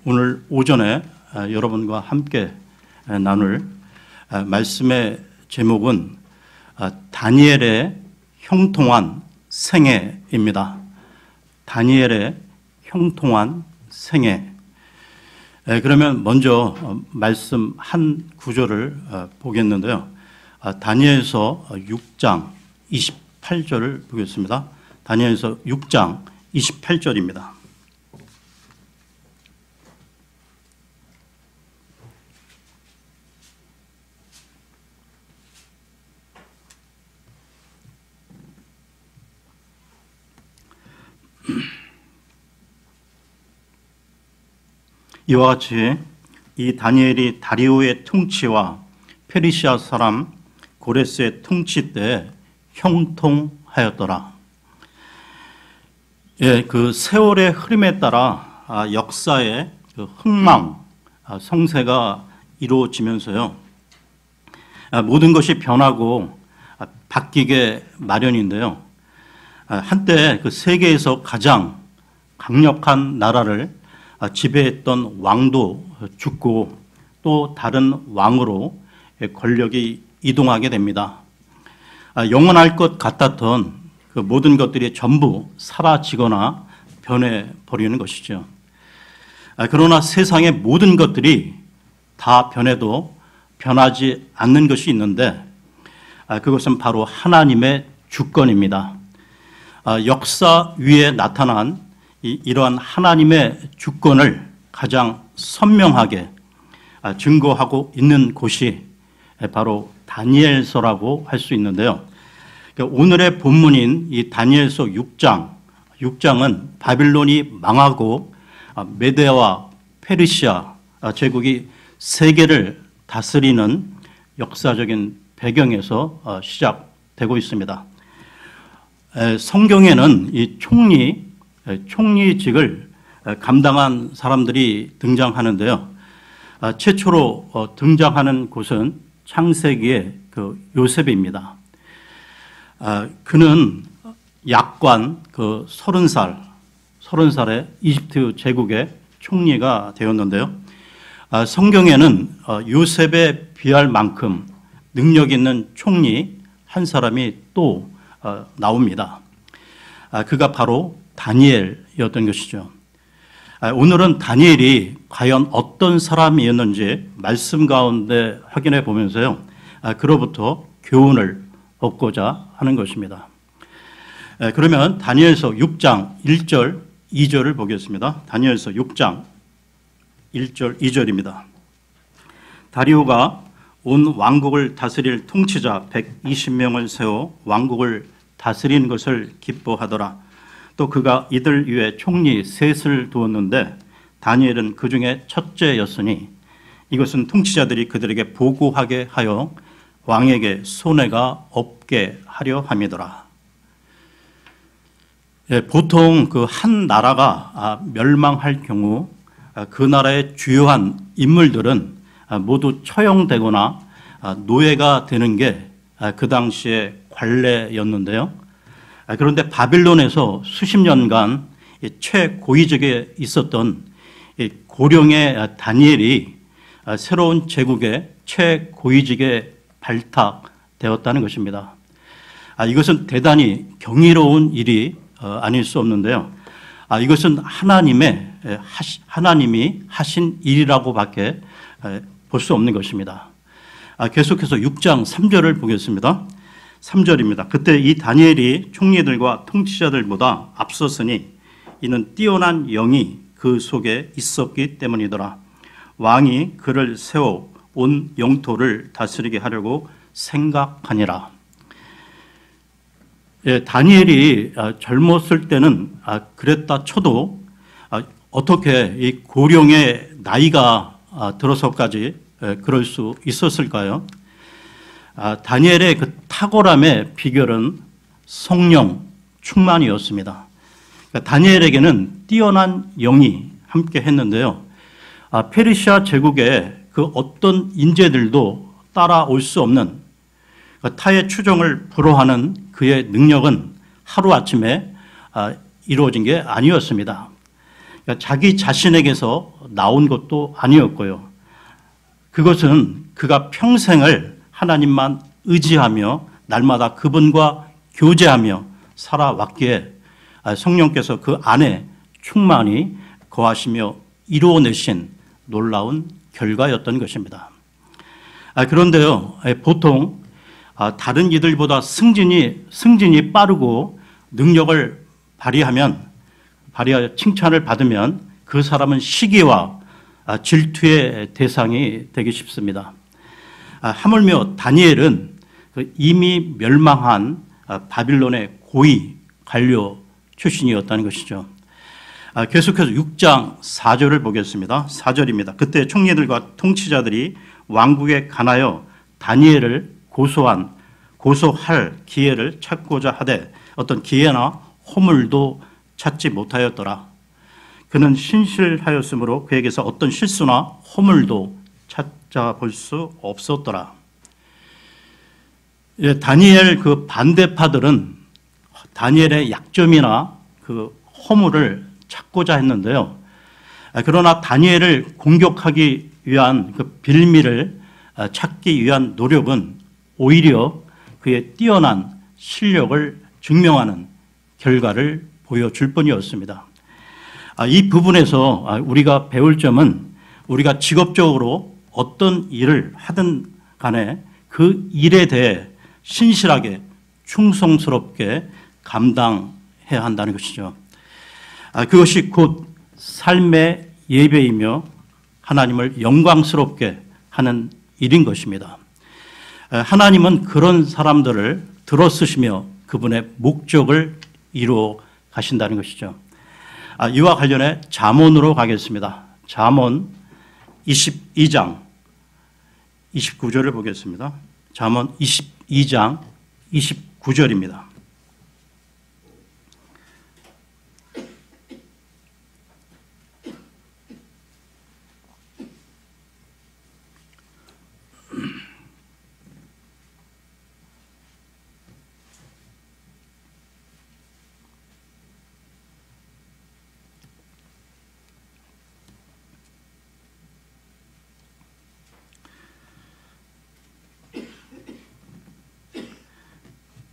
오늘 오전에 여러분과 함께 나눌 말씀의 제목은 다니엘의 형통한 생애입니다. 다니엘의 형통한 생애. 그러면 먼저 말씀 한 구절을 보겠는데요. 다니엘서 6장 28절을 보겠습니다. 다니엘서 6장 28절입니다. 이와 같이 이 다니엘이 다리오의 통치와 페르시아 사람 고레스의 통치 때 형통하였더라. 그 세월의 흐름에 따라 역사의 그 흥망, 성세가 이루어지면서요. 모든 것이 변하고 바뀌게 마련인데요. 한때 그 세계에서 가장 강력한 나라를 지배했던 왕도 죽고 또 다른 왕으로 권력이 이동하게 됩니다. 영원할 것 같았던 그 모든 것들이 전부 사라지거나 변해버리는 것이죠. 그러나 세상의 모든 것들이 다 변해도 변하지 않는 것이 있는데 그것은 바로 하나님의 주권입니다. 역사 위에 나타난 이러한 하나님의 주권을 가장 선명하게 증거하고 있는 곳이 바로 다니엘서라고 할 수 있는데요. 오늘의 본문인 이 다니엘서 6장은 바빌론이 망하고 메데와 페르시아 제국이 세계를 다스리는 역사적인 배경에서 시작되고 있습니다. 성경에는 이 총리직을 감당한 사람들이 등장하는데요. 최초로 등장하는 곳은 창세기의 그 요셉입니다. 그는 약관 30살에 이집트 제국의 총리가 되었는데요. 성경에는 요셉에 비할 만큼 능력 있는 총리 한 사람이 또 나옵니다. 그가 바로 다니엘이었던 것이죠. 오늘은 다니엘이 과연 어떤 사람이었는지 말씀 가운데 확인해 보면서요. 그로부터 교훈을 얻고자 하는 것입니다. 그러면 다니엘서 6장 1절 2절을 보겠습니다. 다니엘서 6장 1절 2절입니다. 다리오가 온 왕국을 다스릴 통치자 120명을 세워 왕국을 다스리는 것을 기뻐하더라. 또 그가 이들 위에 총리 셋을 두었는데 다니엘은 그 중에 첫째였으니 이것은 통치자들이 그들에게 보고하게 하여 왕에게 손해가 없게 하려 함이더라. 보통 그 한 나라가 멸망할 경우 그 나라의 주요한 인물들은 모두 처형되거나 노예가 되는 게 그 당시의 관례였는데요. 그런데 바빌론에서 수십 년간 최고위직에 있었던 고령의 다니엘이 새로운 제국의 최고위직에 발탁되었다는 것입니다. 이것은 대단히 경이로운 일이 아닐 수 없는데요. 이것은 하나님이 하신 일이라고밖에 볼 수 없는 것입니다. 계속해서 6장 3절을 보겠습니다. 3절입니다. 그때 이 다니엘이 총리들과 통치자들보다 앞섰으니 이는 뛰어난 영이 그 속에 있었기 때문이더라. 왕이 그를 세워 온 영토를 다스리게 하려고 생각하니라. 다니엘이 젊었을 때는 그랬다 쳐도 어떻게 이 고령의 나이가 들어서까지 그럴 수 있었을까요? 다니엘의 그 탁월함의 비결은 성령 충만이었습니다. 다니엘에게는 뛰어난 영이 함께 했는데요. 페르시아 제국의 그 어떤 인재들도 따라올 수 없는 타의 추종을 불허하는 그의 능력은 하루아침에 이루어진 게 아니었습니다. 그러니까 자기 자신에게서 나온 것도 아니었고요. 그것은 그가 평생을 하나님만 의지하며 날마다 그분과 교제하며 살아왔기에 성령께서 그 안에 충만히 거하시며 이루어내신 놀라운 결과였던 것입니다. 그런데요, 보통 다른 이들보다 승진이 빠르고 능력을 발휘하여 칭찬을 받으면 그 사람은 시기와 질투의 대상이 되기 쉽습니다. 하물며 다니엘은 이미 멸망한 바빌론의 고위 관료 출신이었다는 것이죠. 계속해서 6장 4절을 보겠습니다. 4절입니다. 그때 총리들과 통치자들이 왕국에 관하여 다니엘을 고소할 기회를 찾고자 하되 어떤 기회나 허물도 찾지 못하였더라. 그는 신실하였으므로 그에게서 어떤 실수나 허물도 찾아볼 수 없었더라. 다니엘 그 반대파들은 다니엘의 약점이나 그 허물을 찾고자 했는데요. 그러나 다니엘을 공격하기 위한 그 빌미를 찾기 위한 노력은 오히려 그의 뛰어난 실력을 증명하는 결과를 보여줄 뿐이었습니다. 이 부분에서 우리가 배울 점은 우리가 직업적으로 어떤 일을 하든 간에 그 일에 대해 신실하게 충성스럽게 감당해야 한다는 것이죠. 그것이 곧 삶의 예배이며 하나님을 영광스럽게 하는 일인 것입니다. 하나님은 그런 사람들을 들어쓰시며 그분의 목적을 이루어 가신다는 것이죠. 이와 관련해 잠언으로 가겠습니다. 잠언 22장 29절을 보겠습니다. 잠언 22장 29절입니다.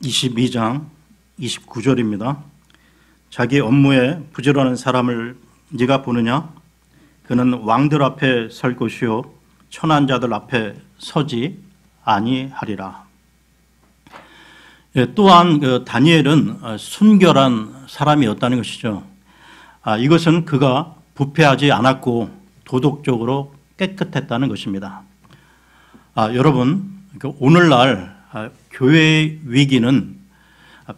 (22장) 29절입니다. 자기 업무에 부지런한 사람을 네가 보느냐? 그는 왕들 앞에 설 것이요 천한 자들 앞에 서지 아니하리라. 또한 그 다니엘은 순결한 사람이었다는 것이죠. 이것은 그가 부패하지 않았고 도덕적으로 깨끗했다는 것입니다. 여러분, 오늘날 교회의 위기는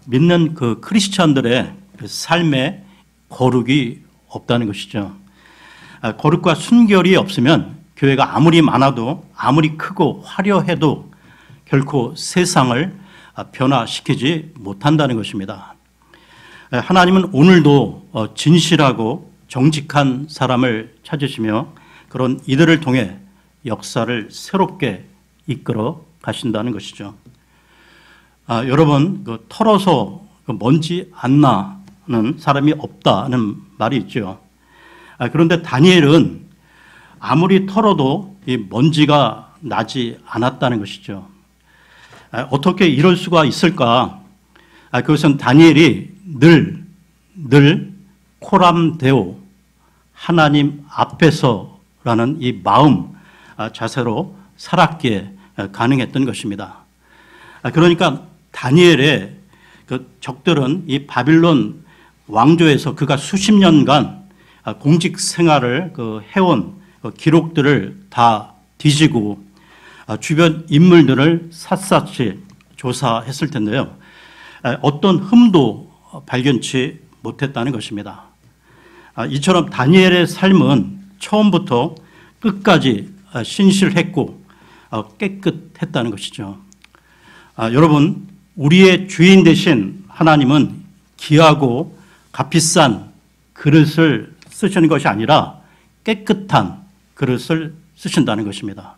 믿는 그 크리스찬들의 삶에 거룩이 없다는 것이죠. 거룩과 순결이 없으면 교회가 아무리 많아도 아무리 크고 화려해도 결코 세상을 변화시키지 못한다는 것입니다. 하나님은 오늘도 진실하고 정직한 사람을 찾으시며 그런 이들을 통해 역사를 새롭게 이끌어 가신다는 것이죠. 여러분, 털어서 먼지 안 나는 사람이 없다는 말이 있죠. 그런데 다니엘은 아무리 털어도 이 먼지가 나지 않았다는 것이죠. 어떻게 이럴 수가 있을까? 그것은 다니엘이 늘 코람데오 하나님 앞에서라는 이 마음 자세로 살았기에 가능했던 것입니다. 그러니까 다니엘의 그 적들은 이 바빌론 왕조에서 그가 수십 년간 공직 생활을 해온 기록들을 다 뒤지고 주변 인물들을 샅샅이 조사했을 텐데요. 어떤 흠도 발견치 못했다는 것입니다. 이처럼 다니엘의 삶은 처음부터 끝까지 신실했고 깨끗했다는 것이죠. 여러분, 우리의 주인 되신 하나님은 귀하고 값비싼 그릇을 쓰시는 것이 아니라 깨끗한 그릇을 쓰신다는 것입니다.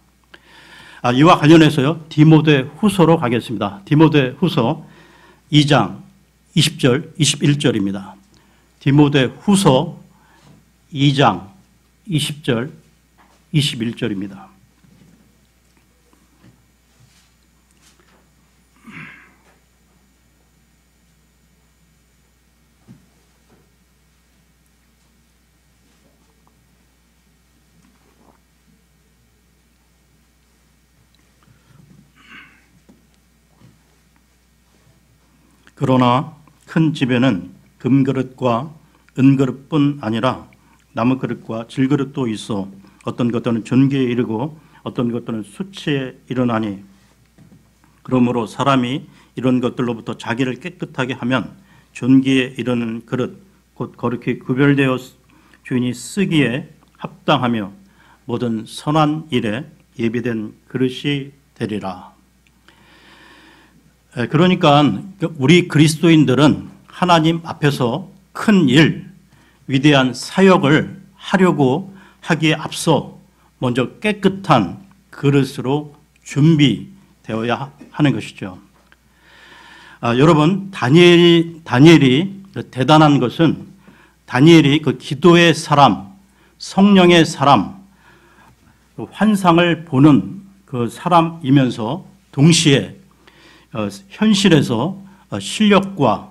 이와 관련해서요, 디모데 후서로 가겠습니다. 디모데 후서 2장 20절, 21절입니다. 디모데 후서 2장 20절, 21절입니다. 그러나 큰 집에는 금그릇과 은그릇뿐 아니라 나무그릇과 질그릇도 있어 어떤 것들은 존귀에 이르고 어떤 것들은 수치에 이르나니 그러므로 사람이 이런 것들로부터 자기를 깨끗하게 하면 존귀에 이르는 그릇 곧 거룩히 구별되어 주인이 쓰기에 합당하며 모든 선한 일에 예비된 그릇이 되리라. 그러니까 우리 그리스도인들은 하나님 앞에서 큰 일, 위대한 사역을 하려고 하기에 앞서 먼저 깨끗한 그릇으로 준비되어야 하는 것이죠. 여러분, 다니엘이 대단한 것은 다니엘이 그 기도의 사람, 성령의 사람, 환상을 보는 그 사람이면서 동시에 현실에서 실력과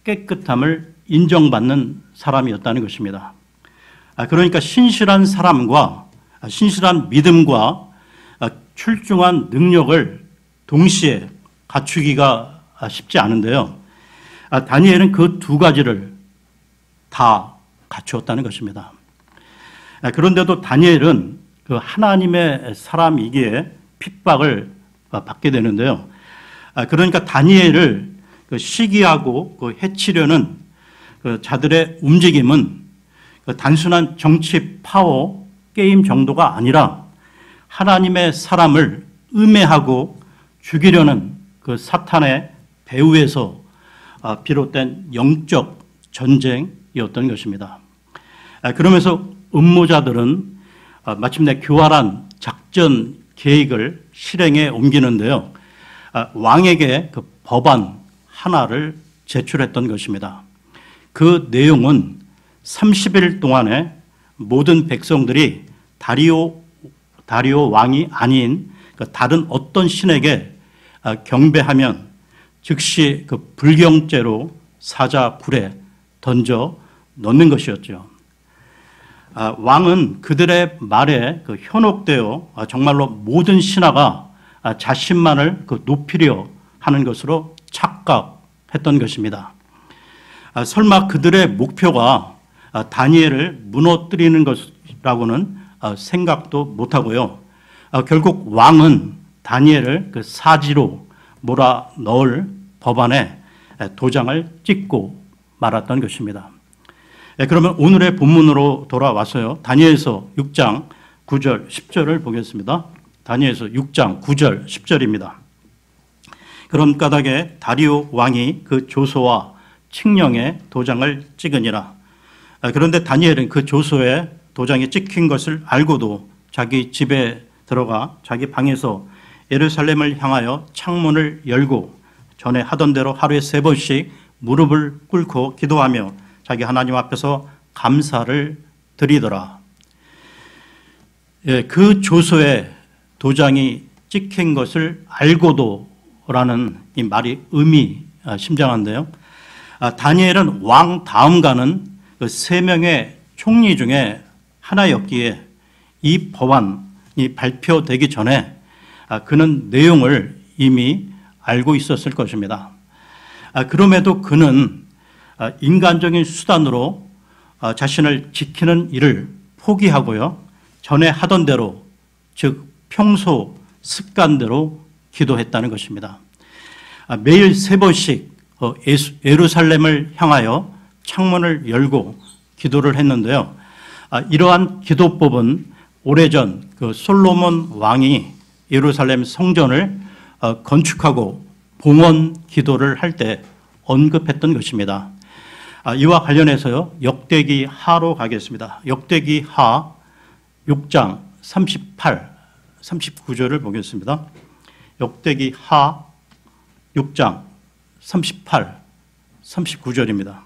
깨끗함을 인정받는 사람이었다는 것입니다. 그러니까 신실한 사람과 신실한 믿음과 출중한 능력을 동시에 갖추기가 쉽지 않은데요. 다니엘은 그 두 가지를 다 갖추었다는 것입니다. 그런데도 다니엘은 그 하나님의 사람이기에 핍박을 받게 되는데요. 그러니까 다니엘을 시기하고 해치려는 자들의 움직임은 단순한 정치 파워 게임 정도가 아니라 하나님의 사람을 음해하고 죽이려는 그 사탄의 배후에서 비롯된 영적 전쟁이었던 것입니다. 그러면서 음모자들은 마침내 교활한 작전 계획을 실행에 옮기는데요. 왕에게 그 법안 하나를 제출했던 것입니다. 그 내용은 30일 동안에 모든 백성들이 다리오 왕이 아닌 다른 어떤 신에게 경배하면 즉시 그 불경죄로 사자굴에 던져 넣는 것이었죠. 왕은 그들의 말에 현혹되어 정말로 모든 신하가 자신만을 높이려 하는 것으로 착각했던 것입니다. 설마 그들의 목표가 다니엘을 무너뜨리는 것이라고는 생각도 못하고요. 결국 왕은 다니엘을 그 사지로 몰아 넣을 법안에 도장을 찍고 말았던 것입니다. 그러면 오늘의 본문으로 돌아와서요. 다니엘서 6장 9절 10절을 보겠습니다. 다니엘서 6장 9절 10절입니다. 그런 까닭에 다리오 왕이 그 조서와 칙령에 도장을 찍으니라. 그런데 다니엘은 그 조서에 도장이 찍힌 것을 알고도 자기 집에 들어가 자기 방에서 예루살렘을 향하여 창문을 열고 전에 하던 대로 하루에 3번씩 무릎을 꿇고 기도하며 자기 하나님 앞에서 감사를 드리더라. 그 조서에 도장이 찍힌 것을 알고도라는 이 말이 의미심장한데요. 다니엘은 왕 다음 가는 그 3명의 총리 중에 하나였기에 이 법안이 발표되기 전에 그는 내용을 이미 알고 있었을 것입니다. 그럼에도 그는 인간적인 수단으로 자신을 지키는 일을 포기하고요. 전에 하던 대로 즉 평소 습관대로 기도했다는 것입니다. 매일 3번씩 예루살렘을 향하여 창문을 열고 기도를 했는데요. 이러한 기도법은 오래전 그 솔로몬 왕이 예루살렘 성전을 건축하고 봉헌 기도를 할 때 언급했던 것입니다. 이와 관련해서요. 역대기 하로 가겠습니다. 역대기 하 6장 38, 39절을 보겠습니다. 역대기 하 6장 38, 39절입니다.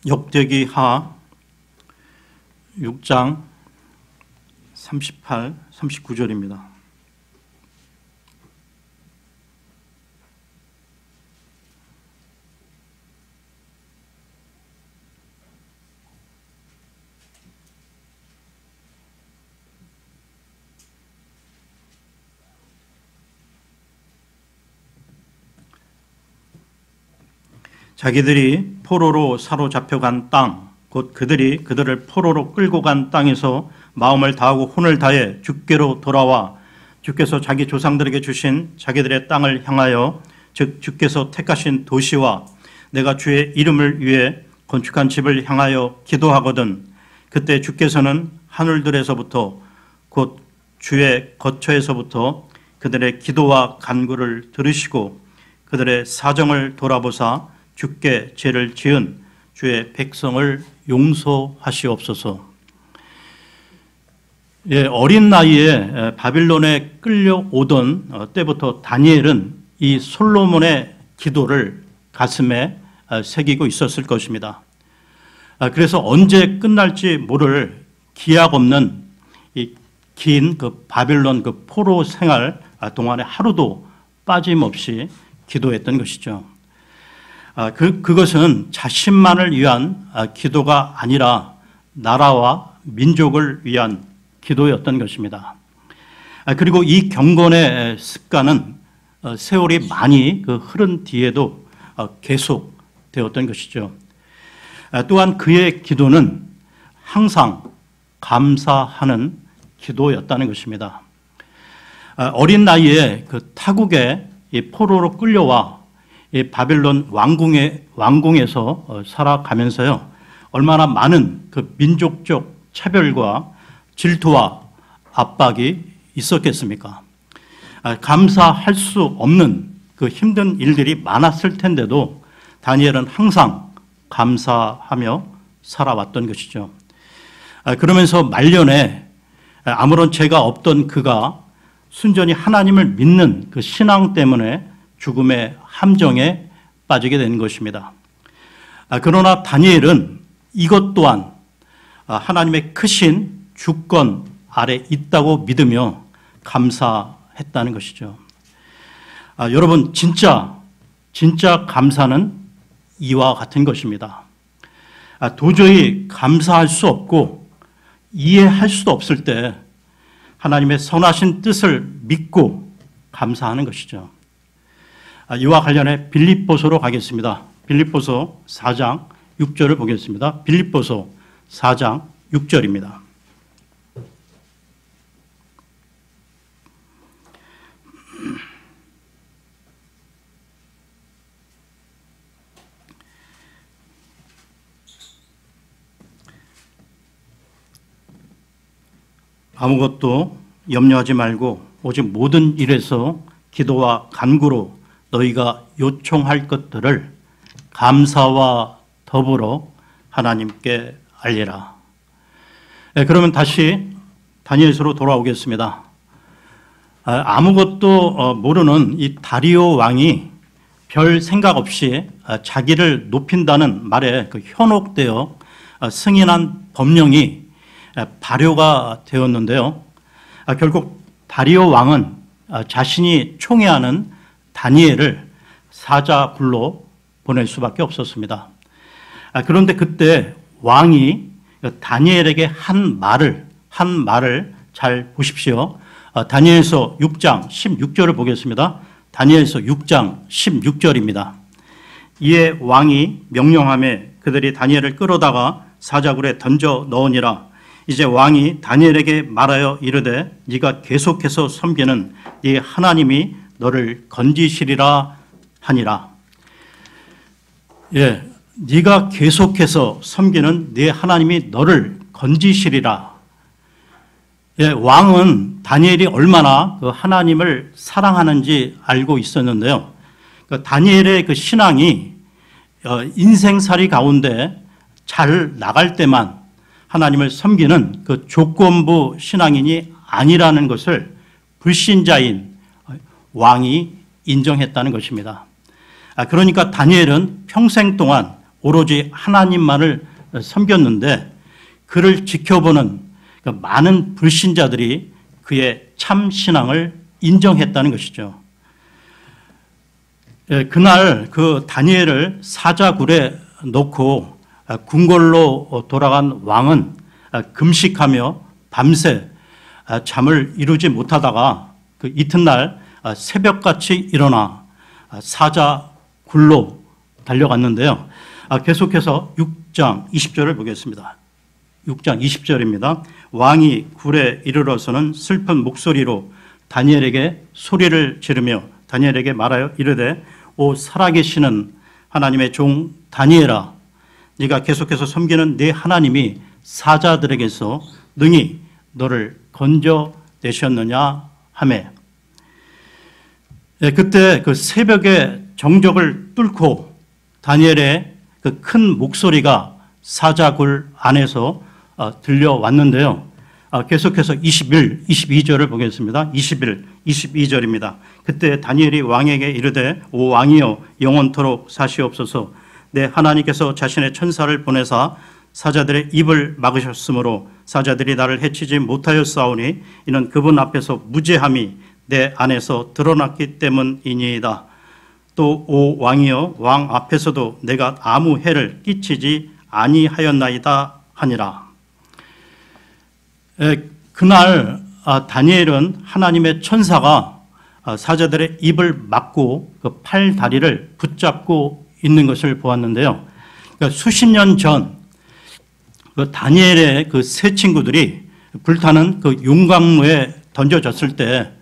역대기하 6장 38, 39절입니다. 자기들이 포로로 사로잡혀간 땅, 곧 그들이 그들을 포로로 끌고 간 땅에서 마음을 다하고 혼을 다해 주께로 돌아와 주께서 자기 조상들에게 주신 자기들의 땅을 향하여, 즉 주께서 택하신 도시와 내가 주의 이름을 위해 건축한 집을 향하여 기도하거든 그때 주께서는 하늘들에서부터 곧 주의 거처에서부터 그들의 기도와 간구를 들으시고 그들의 사정을 돌아보사 주께 죄를 지은 주의 백성을 용서하시옵소서. 어린 나이에 바빌론에 끌려오던 때부터 다니엘은 이 솔로몬의 기도를 가슴에 새기고 있었을 것입니다. 그래서 언제 끝날지 모를 기약 없는 이 긴 그 바빌론 그 포로 생활 동안에 하루도 빠짐없이 기도했던 것이죠. 그것은 자신만을 위한 기도가 아니라 나라와 민족을 위한 기도였던 것입니다. 그리고 이 경건의 습관은 세월이 많이 흐른 뒤에도 계속되었던 것이죠. 또한 그의 기도는 항상 감사하는 기도였다는 것입니다. 어린 나이에 그 타국에 포로로 끌려와 이 바빌론 왕궁에서 살아가면서요, 얼마나 많은 그 민족적 차별과 질투와 압박이 있었겠습니까? 감사할 수 없는 그 힘든 일들이 많았을 텐데도 다니엘은 항상 감사하며 살아왔던 것이죠. 그러면서 말년에 아무런 죄가 없던 그가 순전히 하나님을 믿는 그 신앙 때문에 죽음의 함정에 빠지게 된 것입니다. 그러나 다니엘은 이것 또한 하나님의 크신 주권 아래 있다고 믿으며 감사했다는 것이죠. 여러분, 진짜 감사는 이와 같은 것입니다. 도저히 감사할 수 없고 이해할 수도 없을 때 하나님의 선하신 뜻을 믿고 감사하는 것이죠. 이와 관련해 빌립보서로 가겠습니다. 빌립보서 4장 6절을 보겠습니다. 빌립보서 4장 6절입니다. 아무것도 염려하지 말고 오직 모든 일에서 기도와 간구로 너희가 요청할 것들을 감사와 더불어 하나님께 알리라. 그러면 다시 다니엘서로 돌아오겠습니다. 아무것도 모르는 이 다리오 왕이 별 생각 없이 자기를 높인다는 말에 현혹되어 승인한 법령이 발효가 되었는데요. 결국 다리오 왕은 자신이 총애하는 다니엘을 사자굴로 보낼 수밖에 없었습니다. 그런데 그때 왕이 다니엘에게 한 말을 잘 보십시오. 다니엘서 6장 16절을 보겠습니다. 다니엘서 6장 16절입니다. 이에 왕이 명령하매 그들이 다니엘을 끌어다가 사자굴에 던져 넣으니라. 이제 왕이 다니엘에게 말하여 이르되 네가 계속해서 섬기는 네 하나님이 너를 건지시리라 하니라. 네가 계속해서 섬기는 네 하나님이 너를 건지시리라. 왕은 다니엘이 얼마나 그 하나님을 사랑하는지 알고 있었는데요. 다니엘의 그 신앙이 인생살이 가운데 잘 나갈 때만 하나님을 섬기는 그 조건부 신앙인이 아니라는 것을 불신자인 왕이 인정했다는 것입니다. 그러니까 다니엘은 평생 동안 오로지 하나님만을 섬겼는데 그를 지켜보는 많은 불신자들이 그의 참 신앙을 인정했다는 것이죠. 그날 그 다니엘을 사자굴에 놓고 궁궐로 돌아간 왕은 금식하며 밤새 잠을 이루지 못하다가 그 이튿날 새벽같이 일어나 사자굴로 달려갔는데요. 계속해서 6장 20절을 보겠습니다. 6장 20절입니다. 왕이 굴에 이르러서는 슬픈 목소리로 다니엘에게 소리를 지르며 다니엘에게 말하여 이르되 오 살아계시는 하나님의 종 다니엘아 네가 계속해서 섬기는 네 하나님이 사자들에게서 능히 너를 건져내셨느냐 하매 그때 그 새벽의 정적을 뚫고 다니엘의 그 큰 목소리가 사자굴 안에서 들려왔는데요. 계속해서 21, 22절을 보겠습니다. 21, 22절입니다. 그때 다니엘이 왕에게 이르되 오 왕이여 영원토록 사시옵소서 내 하나님께서 자신의 천사를 보내사 사자들의 입을 막으셨으므로 사자들이 나를 해치지 못하였사오니 이는 그분 앞에서 무죄함이 내 안에서 드러났기 때문이니이다. 또 오 왕이여 왕 앞에서도 내가 아무 해를 끼치지 아니하였나이다 하니라. 그날 다니엘은 하나님의 천사가 사자들의 입을 막고 그 팔 다리를 붙잡고 있는 것을 보았는데요. 그러니까 수십 년 전 그 다니엘의 그 세 친구들이 불타는 그 용광로에 던져졌을 때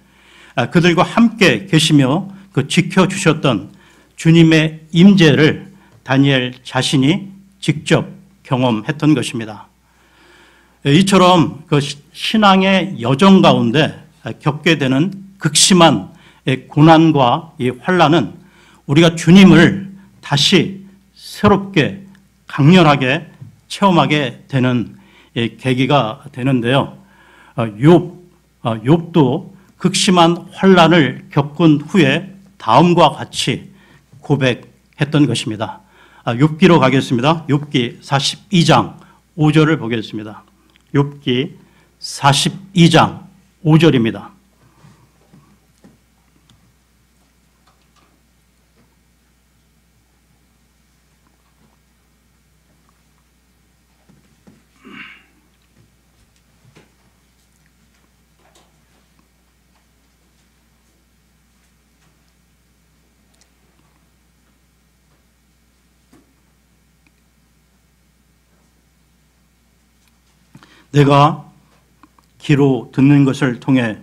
그들과 함께 계시며 그 지켜주셨던 주님의 임재를 다니엘 자신이 직접 경험했던 것입니다. 이처럼 그 신앙의 여정 가운데 겪게 되는 극심한 고난과 이 환난은 우리가 주님을 다시 새롭게 강렬하게 체험하게 되는 계기가 되는데요. 욥도 극심한 환난을 겪은 후에 다음과 같이 고백했던 것입니다. 욥기로 가겠습니다. 욥기 42장 5절을 보겠습니다. 욥기 42장 5절입니다. 내가 귀로 듣는 것을 통해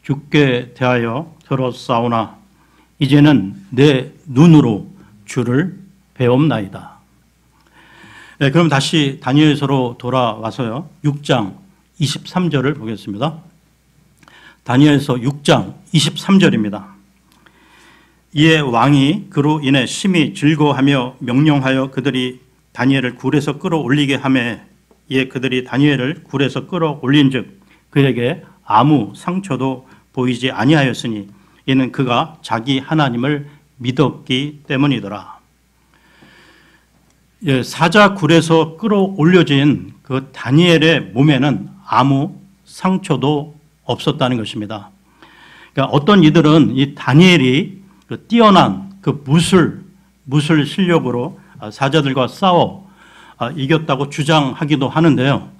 주께 대하여 들었사오나 이제는 내 눈으로 주를 배움나이다. 네, 그럼 다시 다니엘서로 돌아와서요. 6장 23절을 보겠습니다. 다니엘서 6장 23절입니다. 이에 왕이 그로 인해 심히 즐거워하며 명령하여 그들이 다니엘을 굴에서 끌어올리게 하매 이에 그들이 다니엘을 굴에서 끌어올린즉 그에게 아무 상처도 보이지 아니하였으니 이는 그가 자기 하나님을 믿었기 때문이더라. 사자 굴에서 끌어올려진 그 다니엘의 몸에는 아무 상처도 없었다는 것입니다. 그러니까 어떤 이들은 이 다니엘이 그 뛰어난 그 무술 실력으로 사자들과 싸워 이겼다고 주장하기도 하는데요.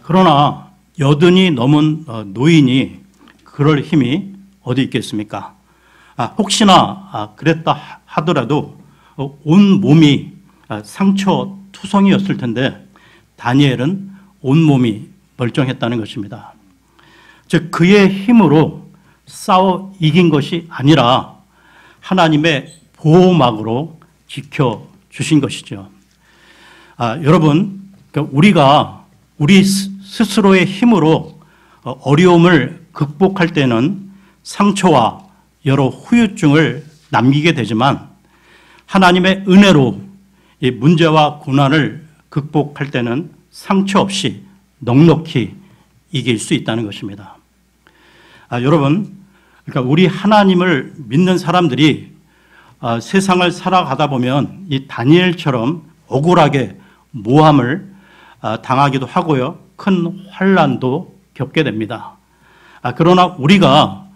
그러나 여든이 넘은 노인이 그럴 힘이 어디 있겠습니까? 혹시나 그랬다 하더라도 온 몸이 상처 투성이었을 텐데 다니엘은 온 몸이 멀쩡했다는 것입니다. 즉 그의 힘으로 싸워 이긴 것이 아니라 하나님의 보호막으로 지켜주신 것이죠. 여러분, 우리가 우리 스스로의 힘으로 어려움을 극복할 때는 상처와 여러 후유증을 남기게 되지만 하나님의 은혜로 이 문제와 고난을 극복할 때는 상처 없이 넉넉히 이길 수 있다는 것입니다. 여러분, 그러니까 우리 하나님을 믿는 사람들이 세상을 살아가다 보면 이 다니엘처럼 억울하게 모함을 당하기도 하고요. 큰 환난도 겪게 됩니다. 그러나 우리가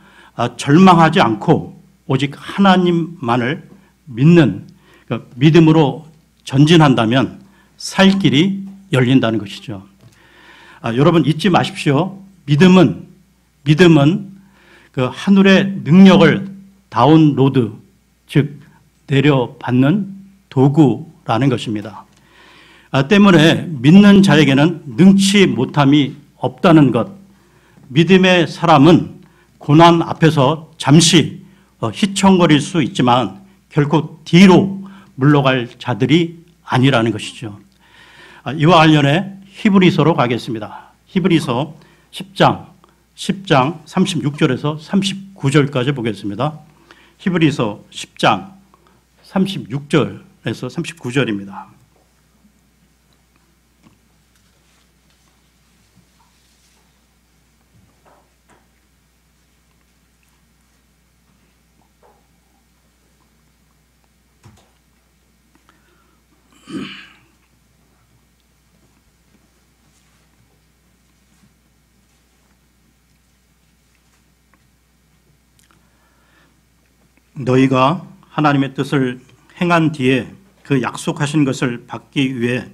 절망하지 않고 오직 하나님만을 믿는 믿음으로 전진한다면 살 길이 열린다는 것이죠. 여러분 잊지 마십시오. 믿음은 그 하늘의 능력을 다운로드, 즉 내려받는 도구라는 것입니다. 때문에 믿는 자에게는 능치 못함이 없다는 것. 믿음의 사람은 고난 앞에서 잠시 휘청거릴 수 있지만 결코 뒤로 물러갈 자들이 아니라는 것이죠. 이와 관련해 히브리서로 가겠습니다. 히브리서 10장 36절에서 39절까지 보겠습니다. 히브리서 10장 36절에서 39절입니다. 너희가 하나님의 뜻을 행한 뒤에 그 약속하신 것을 받기 위해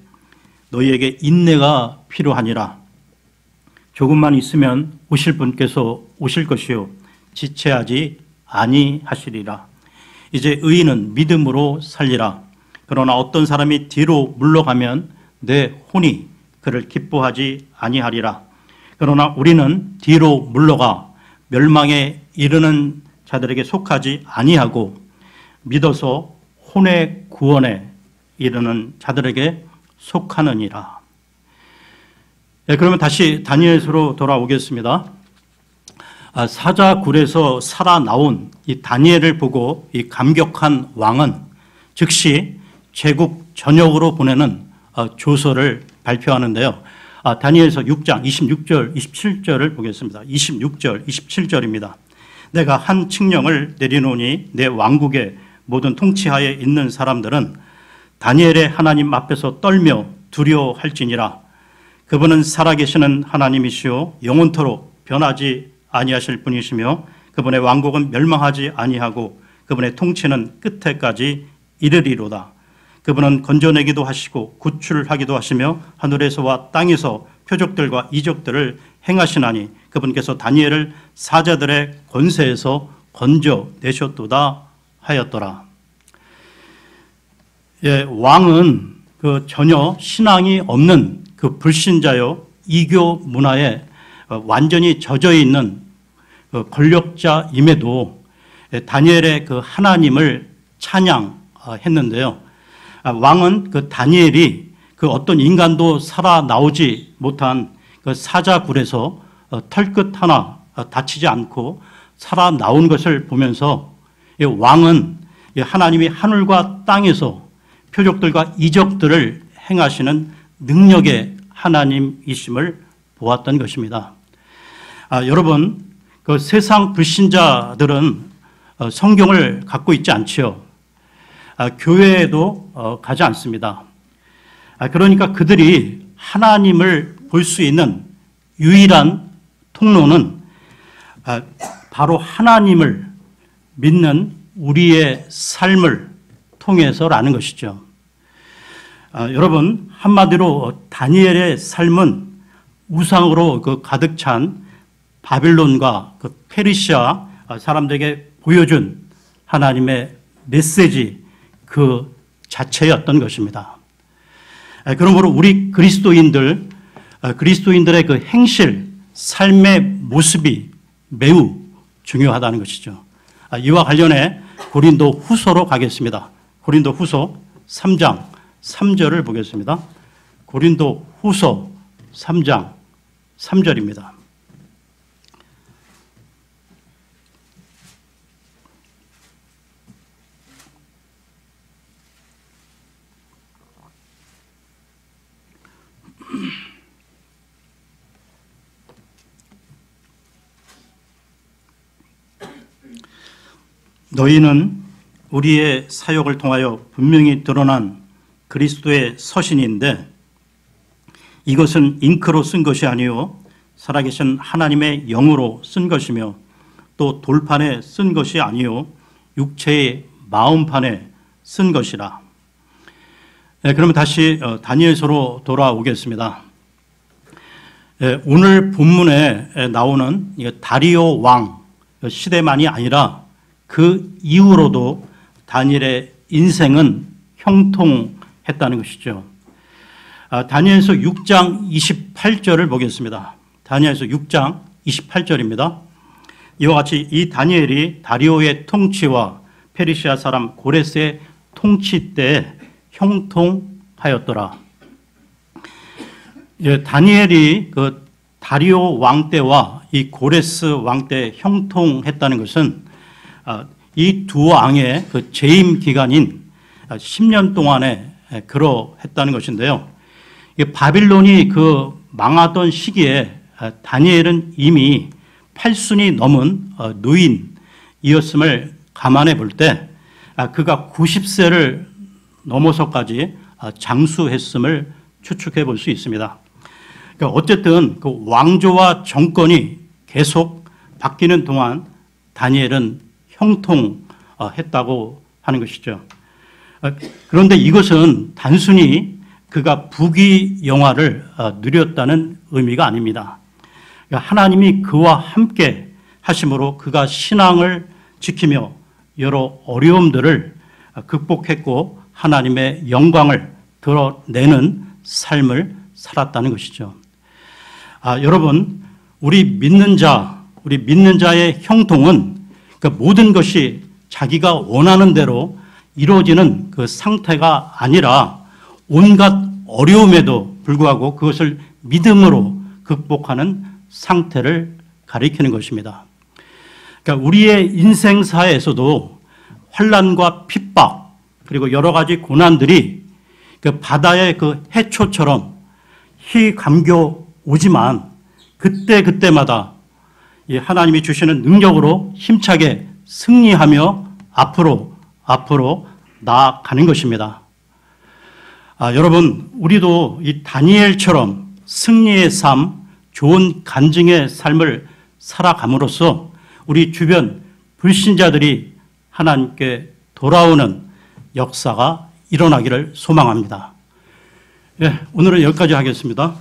너희에게 인내가 필요하니라. 조금만 있으면 오실 분께서 오실 것이요 지체하지 아니하시리라. 이제 의인은 믿음으로 살리라. 그러나 어떤 사람이 뒤로 물러가면 내 혼이 그를 기뻐하지 아니하리라. 그러나 우리는 뒤로 물러가 멸망에 이르는 자들에게 속하지 아니하고 믿어서 혼의 구원에 이르는 자들에게 속하느니라. 그러면 다시 다니엘서로 돌아오겠습니다. 사자굴에서 살아나온 이 다니엘을 보고 이 감격한 왕은 즉시 제국 전역으로 보내는 조서를 발표하는데요. 다니엘서 6장 26절, 27절을 보겠습니다. 26절, 27절입니다. 내가 한 칙령을 내리노니 내 왕국의 모든 통치하에 있는 사람들은 다니엘의 하나님 앞에서 떨며 두려워할지니라. 그분은 살아계시는 하나님이시요 영원토록 변하지 아니하실 분이시며 그분의 왕국은 멸망하지 아니하고 그분의 통치는 끝에까지 이르리로다. 그분은 건져내기도 하시고 구출하기도 하시며 하늘에서와 땅에서 표적들과 이적들을 행하시나니 그분께서 다니엘을 사자들의 권세에서 건져내셨도다 하였더라. 왕은 그 전혀 신앙이 없는 그 불신자요 이교 문화에 완전히 젖어 있는 그 권력자임에도 다니엘의 그 하나님을 찬양했는데요. 왕은 그 다니엘이 그 어떤 인간도 살아나오지 못한 그 사자굴에서 털끝 하나 다치지 않고 살아나온 것을 보면서 왕은 하나님이 하늘과 땅에서 표적들과 이적들을 행하시는 능력의 하나님이심을 보았던 것입니다. 여러분, 그 세상 불신자들은 성경을 갖고 있지 않지요. 교회에도 가지 않습니다. 그러니까 그들이 하나님을 볼 수 있는 유일한 통로는 바로 하나님을 믿는 우리의 삶을 통해서라는 것이죠. 여러분, 한마디로 다니엘의 삶은 우상으로 가득 찬 바빌론과 그 페르시아 사람들에게 보여준 하나님의 메시지 그 자체였던 것입니다. 그러므로 우리 그리스도인들의 그 행실, 삶의 모습이 매우 중요하다는 것이죠. 이와 관련해 고린도 후서로 가겠습니다. 고린도 후서 3장 3절을 보겠습니다. 고린도 후서 3장 3절입니다. 너희는 우리의 사역을 통하여 분명히 드러난 그리스도의 서신인데 이것은 잉크로 쓴 것이 아니요 살아계신 하나님의 영으로 쓴 것이며 또 돌판에 쓴 것이 아니요 육체의 마음판에 쓴 것이라. 네, 그러면 다시 다니엘서로 돌아오겠습니다. 오늘 본문에 나오는 다리오 왕 시대만이 아니라 그 이후로도 다니엘의 인생은 형통했다는 것이죠. 다니엘서 6장 28절을 보겠습니다. 다니엘서 6장 28절입니다. 이와 같이 이 다니엘이 다리오의 통치와 페르시아 사람 고레스의 통치 때 형통하였더라. 다니엘이 그 다리오 왕 때와 이 고레스 왕 때 형통했다는 것은 이 두 왕의 그 재임 기간인 10년 동안에 그러했다는 것인데요. 바빌론이 그 망하던 시기에 다니엘은 이미 8순이 넘은 노인이었음을 감안해 볼 때 그가 90세를 넘어서까지 장수했음을 추측해 볼 수 있습니다. 그러니까 어쨌든 그 왕조와 정권이 계속 바뀌는 동안 다니엘은 형통했다고 하는 것이죠. 그런데 이것은 단순히 그가 부귀영화를 누렸다는 의미가 아닙니다. 그러니까 하나님이 그와 함께 하심으로 그가 신앙을 지키며 여러 어려움들을 극복했고 하나님의 영광을 드러내는 삶을 살았다는 것이죠. 여러분, 우리 믿는 자의 형통은 그 모든 것이 자기가 원하는 대로 이루어지는 그 상태가 아니라 온갖 어려움에도 불구하고 그것을 믿음으로 극복하는 상태를 가리키는 것입니다. 그러니까 우리의 인생사에서도 환난과 핍박 그리고 여러 가지 고난들이 그 바다의 그 해초처럼 희감겨 오지만 그때마다 하나님이 주시는 능력으로 힘차게 승리하며 앞으로 나아가는 것입니다. 여러분, 우리도 이 다니엘처럼 승리의 삶, 좋은 간증의 삶을 살아감으로써 우리 주변 불신자들이 하나님께 돌아오는 역사가 일어나기를 소망합니다. 오늘은 여기까지 하겠습니다.